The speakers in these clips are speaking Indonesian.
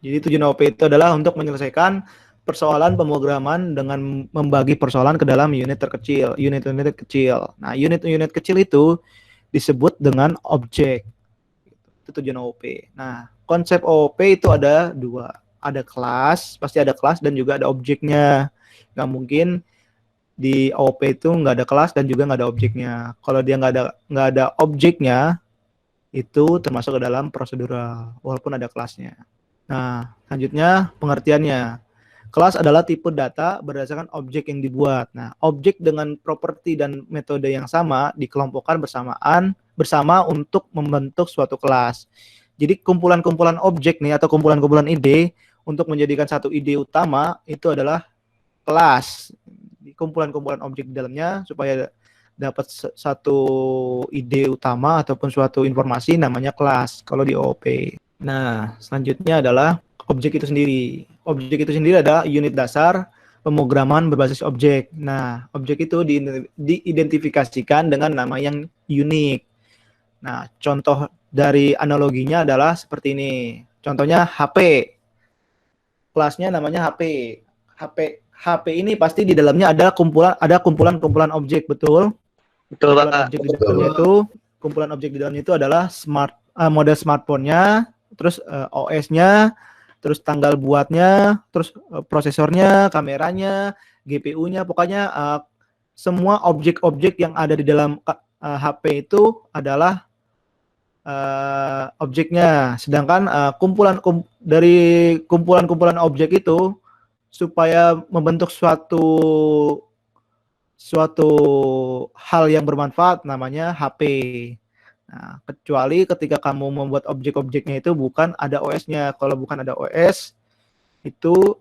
Jadi tujuan OOP itu adalah untuk menyelesaikan persoalan pemrograman dengan membagi persoalan ke dalam unit terkecil, unit-unit kecil. Nah, unit-unit kecil itu disebut dengan objek. Itu tujuan OOP. Nah, konsep OOP itu ada dua. Ada kelas, pasti ada kelas dan juga ada objeknya. Nggak mungkin di OOP itu nggak ada kelas dan juga nggak ada objeknya. Kalau dia nggak ada objeknya, itu termasuk ke dalam prosedural, walaupun ada kelasnya. Nah, selanjutnya pengertiannya. Kelas adalah tipe data berdasarkan objek yang dibuat. Nah, objek dengan properti dan metode yang sama dikelompokkan bersama untuk membentuk suatu kelas. Jadi kumpulan-kumpulan objek nih atau kumpulan-kumpulan ide untuk menjadikan satu ide utama itu adalah kelas. Kumpulan-kumpulan objek di dalamnya supaya dapat satu ide utama ataupun suatu informasi namanya kelas kalau di OOP. Nah, selanjutnya adalah objek itu sendiri. Objek itu sendiri adalah unit dasar pemrograman berbasis objek. Nah, objek itu diidentifikasikan dengan nama yang unik. Nah, contoh dari analoginya adalah seperti ini. Contohnya HP. Kelasnya namanya HP. HP ini pasti di dalamnya ada kumpulan objek, betul? Betul, Kumpulan Pak. objek di dalamnya itu, kumpulan objek di dalamnya itu adalah model smartphone-nya, terus OS-nya, terus tanggal buatnya, terus prosesornya, kameranya, GPU-nya, pokoknya semua objek-objek yang ada di dalam HP itu adalah objeknya. Sedangkan dari kumpulan-kumpulan objek itu supaya membentuk suatu hal yang bermanfaat namanya HP. Nah, kecuali ketika kamu membuat objek-objeknya itu bukan ada OS-nya. Kalau bukan ada OS itu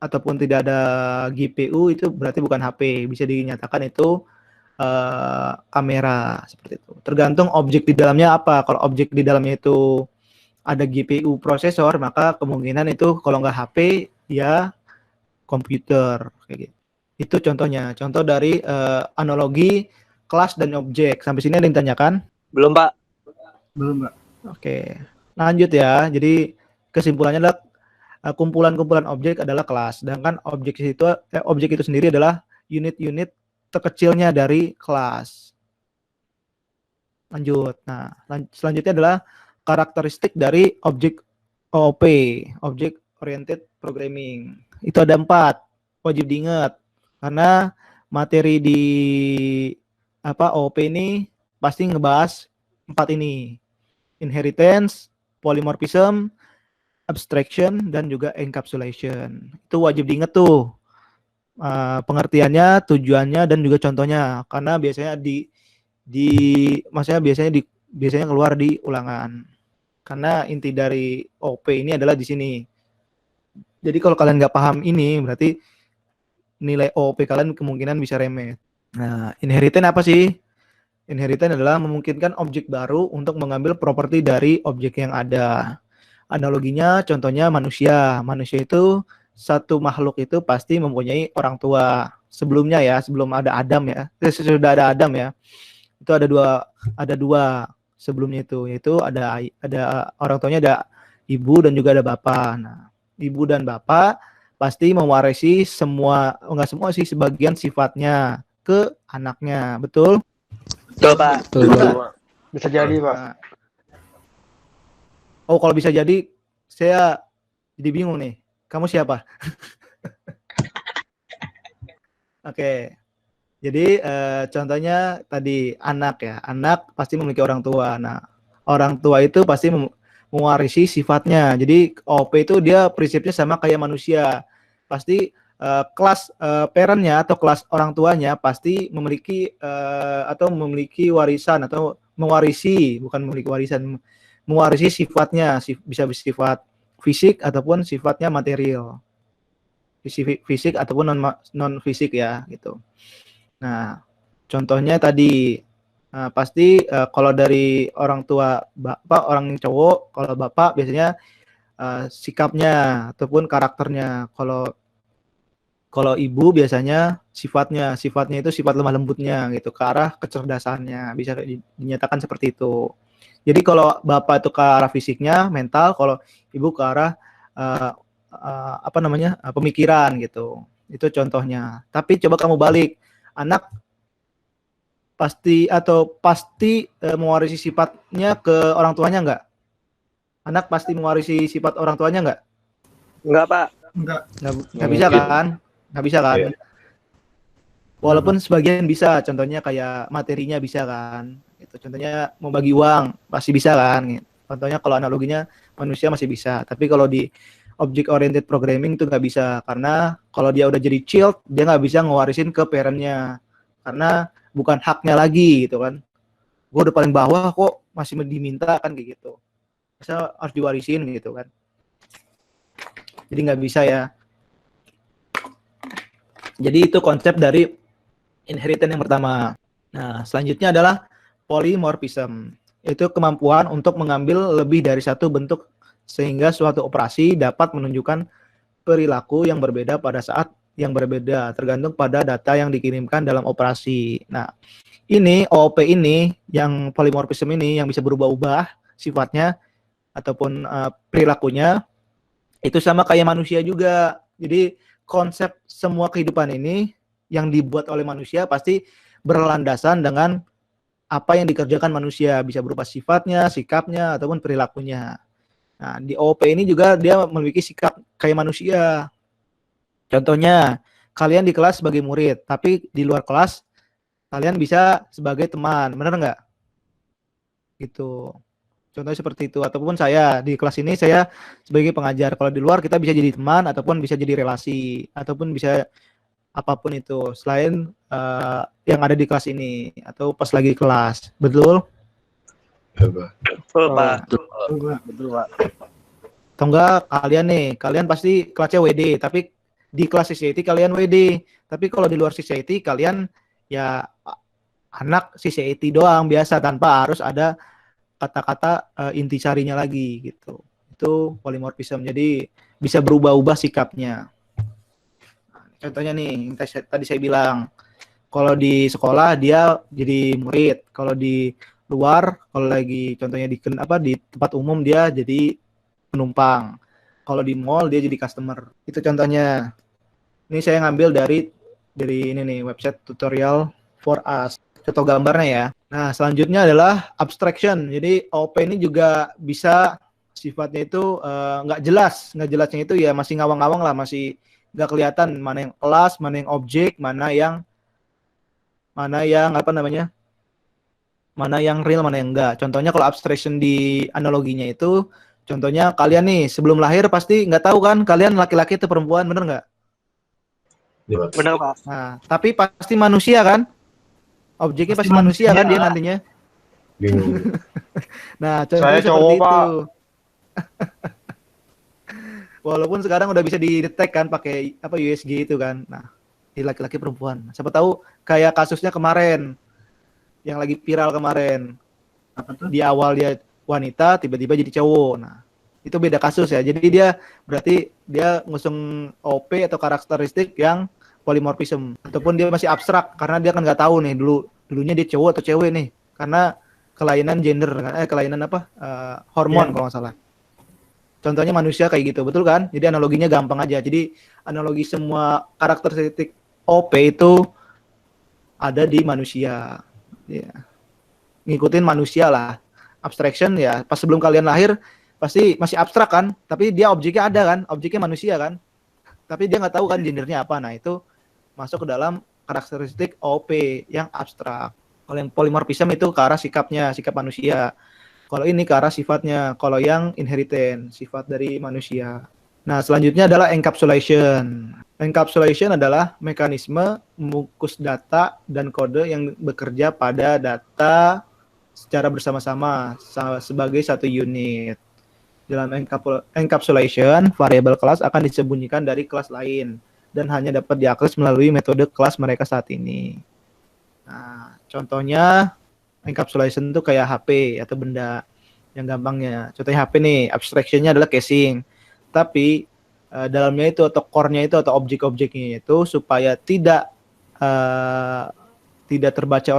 ataupun tidak ada GPU itu berarti bukan HP. Bisa dinyatakan itu kamera seperti itu. Tergantung objek di dalamnya apa. Kalau objek di dalamnya itu ada GPU prosesor, maka kemungkinan itu kalau nggak HP ya komputer kayak gitu. Itu contohnya, contoh dari analogi kelas dan objek. Sampai sini ada yang ditanyakan? Belum, Pak. Belum, Pak. Oke, lanjut ya. Jadi kesimpulannya adalah kumpulan-kumpulan objek adalah kelas. Sedangkan objek itu sendiri adalah unit-unit terkecilnya dari kelas. Lanjut. Nah, selanjutnya adalah karakteristik dari objek OOP, Object Oriented Programming. Itu ada 4, wajib diingat. Karena materi di OOP ini pasti ngebahas 4 ini. Inheritance, polymorphism, abstraction, dan juga encapsulation. Itu wajib diingat tuh. Pengertiannya, tujuannya, dan juga contohnya. Karena biasanya biasanya keluar di ulangan. Karena inti dari OOP ini adalah di sini. Jadi kalau kalian nggak paham ini, berarti nilai OOP kalian kemungkinan bisa remet. Nah, inheritance apa sih? Inheritance adalah memungkinkan objek baru untuk mengambil properti dari objek yang ada. Analoginya, contohnya manusia. Manusia itu satu makhluk itu pasti mempunyai orang tua. Sebelumnya ya, sebelum ada Adam ya. Sudah ada Adam ya. Itu ada dua sebelumnya itu, yaitu ada orang tuanya, ada ibu dan juga ada bapak. Nah, ibu dan bapak pasti mewarisi enggak semua sih, sebagian sifatnya ke anaknya, betul? Betul, Pak. Betul. Bisa jadi, Pak. Nah, oh, kalau bisa jadi, saya jadi bingung nih. Kamu siapa? Oke. Jadi contohnya tadi anak ya. Anak pasti memiliki orang tua. Nah, orang tua itu pasti mewarisi sifatnya. Jadi OOP itu dia prinsipnya sama kayak manusia. Pasti kelas parentnya atau kelas orang tuanya pasti memiliki atau memiliki warisan atau mewarisi sifatnya, bisa bersifat fisik ataupun sifatnya material, fisik ataupun non fisik ya gitu. Nah, contohnya tadi pasti kalau dari orang tua bapak, orang cowok, kalau bapak biasanya sikapnya ataupun karakternya. Kalau ibu biasanya sifatnya itu sifat lemah lembutnya gitu, ke arah kecerdasannya, bisa dinyatakan seperti itu. Jadi kalau bapak itu ke arah fisiknya, mental, kalau ibu ke arah uh, pemikiran gitu. Itu contohnya. Tapi coba kamu balik, anak pasti mewarisi sifatnya ke orang tuanya nggak? Anak pasti mewarisi sifat orang tuanya nggak? Enggak, Pak. Nggak bisa kan? Nggak bisa kan? Iya. Walaupun sebagian bisa, contohnya kayak materinya bisa kan? Itu contohnya mau bagi uang pasti bisa kan? Contohnya kalau analoginya manusia masih bisa, tapi kalau di object oriented programming itu nggak bisa, karena kalau dia udah jadi child dia nggak bisa ngewarisin ke parentnya karena bukan haknya lagi gitu kan. Gue udah paling bawah kok masih diminta kan kayak gitu. Masa harus diwarisin gitu kan. Jadi nggak bisa ya. Jadi itu konsep dari inheritance yang pertama. Nah, selanjutnya adalah polymorphism. Itu kemampuan untuk mengambil lebih dari satu bentuk sehingga suatu operasi dapat menunjukkan perilaku yang berbeda pada saat yang berbeda tergantung pada data yang dikirimkan dalam operasi. Nah, ini OOP ini yang polymorphism ini yang bisa berubah-ubah sifatnya ataupun perilakunya itu sama kayak manusia juga. Jadi konsep semua kehidupan ini yang dibuat oleh manusia pasti berlandasan dengan apa yang dikerjakan manusia, bisa berupa sifatnya, sikapnya, ataupun perilakunya. Nah, di OOP ini juga dia memiliki sikap kayak manusia. Contohnya, kalian di kelas sebagai murid, tapi di luar kelas kalian bisa sebagai teman, benar nggak? Gitu. Contohnya seperti itu. Ataupun saya di kelas ini saya sebagai pengajar. Kalau di luar kita bisa jadi teman, ataupun bisa jadi relasi, ataupun bisa apapun itu selain yang ada di kelas ini atau pas lagi kelas. Betul? Betul, Pak. Betul, Pak. Atau enggak kalian pasti kelasnya WD, tapi di kelas CCIT kalian WD. Tapi kalau di luar CCIT kalian ya anak CCIT doang biasa tanpa harus ada kata-kata intisarinya lagi gitu. Itu polymorphism. Jadi bisa berubah-ubah sikapnya. Contohnya nih, yang tadi saya bilang, kalau di sekolah dia jadi murid, kalau di luar, kalau lagi contohnya di tempat umum dia jadi penumpang, kalau di mall dia jadi customer. Itu contohnya. Ini saya ngambil dari ini nih website tutorial for us. Contoh gambarnya ya. Nah, selanjutnya adalah abstraction. Jadi OOP ini juga bisa sifatnya itu nggak jelasnya itu ya masih ngawang-ngawang lah, masih nggak kelihatan mana yang kelas, mana yang objek, mana yang real, mana yang enggak. Contohnya kalau abstraction di analoginya itu, contohnya kalian nih sebelum lahir pasti nggak tahu kan kalian laki-laki atau perempuan, bener nggak? Benar, Pak. Nah, tapi pasti manusia kan? Objeknya pasti manusia kan dia nantinya. Nah, contohnya Saya cowok, seperti itu. Pak. Walaupun sekarang udah bisa didetek kan pakai USG itu kan. Nah, di laki-laki perempuan. Siapa tahu kayak kasusnya kemarin yang lagi viral kemarin. Apa tuh? Di awal dia wanita, tiba-tiba jadi cowok. Nah, itu beda kasus ya. Jadi berarti dia ngusung OP atau karakteristik yang polymorphism ataupun dia masih abstrak karena dia kan nggak tahu nih dulunya dia cowok atau cewek nih karena kelainan gender kelainan hormon kalau nggak salah. Contohnya manusia kayak gitu, betul kan? Jadi analoginya gampang aja. Jadi analogi semua karakteristik OP itu ada di manusia. Ya. Ngikutin manusia lah. Abstraction ya, pas sebelum kalian lahir pasti masih abstrak kan? Tapi dia objeknya ada kan? Objeknya manusia kan? Tapi dia nggak tahu kan gendernya apa. Nah itu masuk ke dalam karakteristik OP yang abstrak. Kalau yang polymorphism itu ke arah sikapnya, sikap manusia. Kalau ini ke arah sifatnya, kalau yang inheritance, sifat dari manusia. Nah, selanjutnya adalah encapsulation. Encapsulation adalah mekanisme membungkus data dan kode yang bekerja pada data secara bersama-sama sebagai satu unit. Dalam encapsulation, variabel kelas akan disembunyikan dari kelas lain dan hanya dapat diakses melalui metode kelas mereka saat ini. Nah, contohnya encapsulation itu kayak HP atau benda yang gampangnya. Contohnya HP nih, abstraction-nya adalah casing. Tapi dalamnya itu atau core-nya itu atau objek-objeknya itu supaya tidak terbaca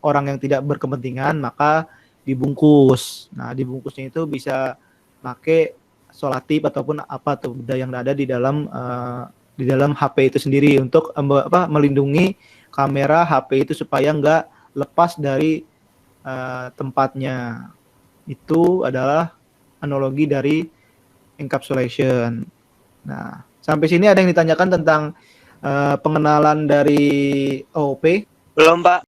orang yang tidak berkepentingan, maka dibungkus. Nah, dibungkusnya itu bisa pakai solatif ataupun apa tuh yang ada di dalam HP itu sendiri untuk melindungi kamera HP itu supaya nggak lepas dari tempatnya. Itu adalah analogi dari encapsulation. Nah, sampai sini ada yang ditanyakan tentang pengenalan dari OOP? Belum, Pak.